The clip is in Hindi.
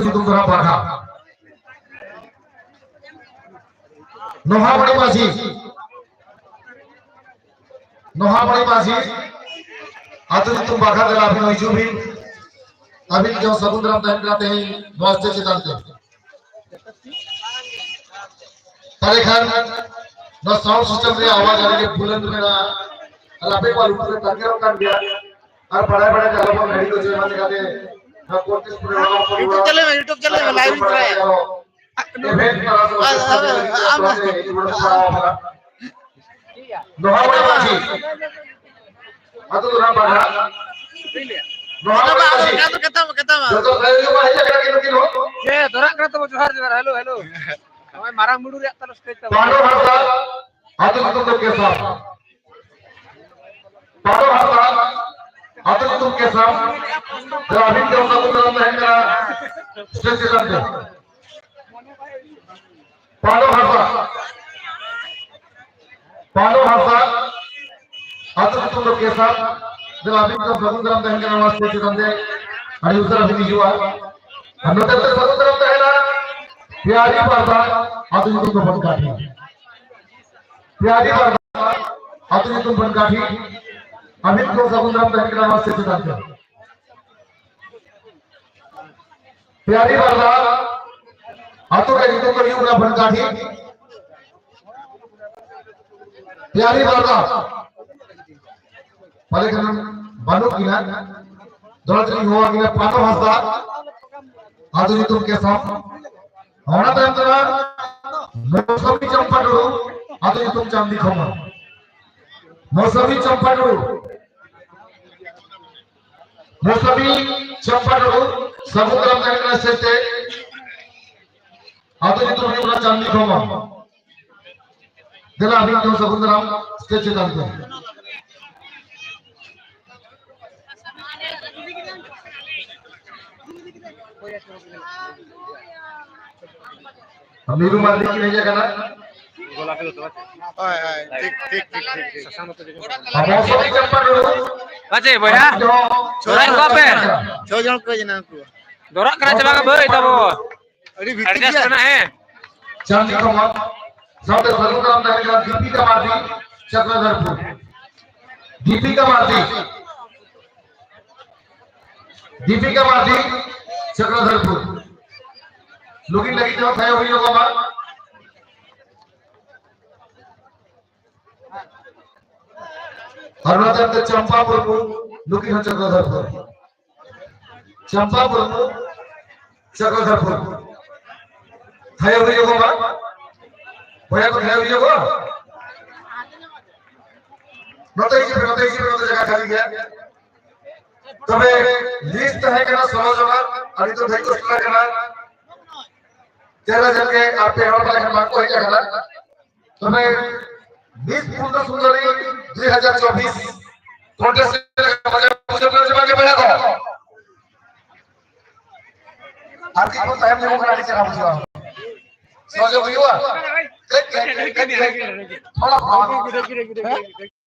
Tunggu Barha Nohamani Maji atau itu Barha adalah Abin Ujubin Abin जो समुद्र में तैरते हैं वास्ते चितांते तारे खान न साउंड सिस्टम में आवाज आ रही है बुलंद में ना अलापे वाल ऊपर तंगे होकर दिया और बड़े-बड़े जगहों में घड़ी को जो माने जाते हैं न कोटिस पूरे वालों को YouTube चले लाइव दिख रहा है इवेंट करा Nohamani Maji atau Turan Barha Nohamani Maji kata Betul saya juga aja kira-kira ye dorak kata johar johar halo हमें marang mudur ya terus kita Pano Harta atau itu kesam Pano Harta atau itu kesam Abin जो समुद्र में है स्टेज करते Pano Harta atau itu kesam Abin जो समुद्र में है स्टेज करते आणि उतर अभी जुआ अन्नतर तर समुद्र में है ना प्यारी बाबा atau itu बनकाठी प्यारी बाबा atau itu बनकाठी अभी तो समुद्र में है स्टेज करते प्यारी बाबा atau itu तो युग बनकाठी प्यारी बाबा पाले kan banu gila Dolati हुआ कि पानो हंसता आधुनिक तुम कैसा होना तो अंतरा मौसमी चंपाडू आधुनिक तुम चांदी खमा मौसमी चंपाडू समुद्र में से थे आधुनिक तुम युग चांदी खमा दिला अभी तुम समुद्र स्टेज चलते अमीरू मालिक की नहीं जगह ना ठीक मौसमी चंपाडू baca boya corain ko pe jauh ko jana ko dorak kena coba boy tabo adjust करना है चांदी खमा साउथ समुद्र में है दीपिका मार्दी चक्रधरपुर दीपिका मार्दी चक्रधरपुर लुकिंग लगी जो थे वही होगा बात अरुणाचल के चंपापुर को लुकिंग है चक्रधरपुर थे वही होगा बात भैया को थे वही होगा नोटे जगह खाली गया तबे लिस्ट है कि ना सोलो जगह अभी तो भाई को सुना करना तेरा जन के आपे और वाले हम को ही करना तबे 20 पूर्ण सुंदरी 2024 कॉन्टेस्ट मुझे जमा के बैठा था आपकी को टाइम नहीं होगा नीचे काम हुआ सोचो हुआ थोड़ा